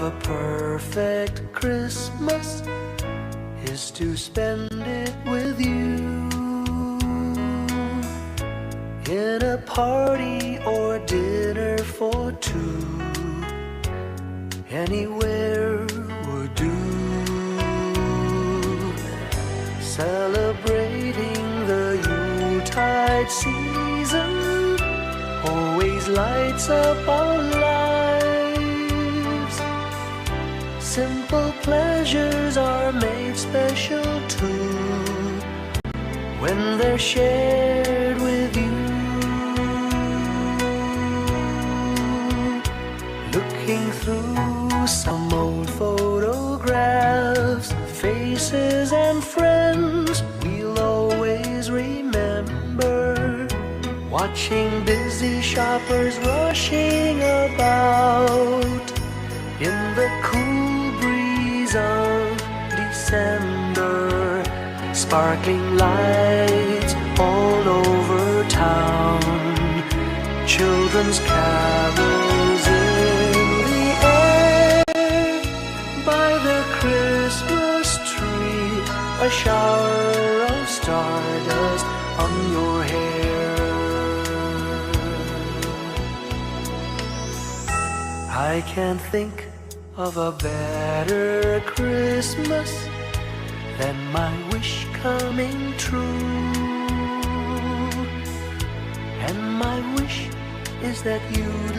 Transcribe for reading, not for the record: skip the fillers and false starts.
a perfect Christmas is to spend it with you, in a party or dinner for two. Anywhere would do. Celebrating the Yuletide season always lights up our lives. Simple pleasures are made special too when they're shared with you. Looking through some old photographs, faces and friends we'll always remember. Watching busy shoppers rushing about in the cool breeze of December. Sparkling lights all over town, children's carols in the air. By the Christmas tree, a shower of stardust on your hair. I can't think of a better Christmas than my wish coming true. And my wish is that you'd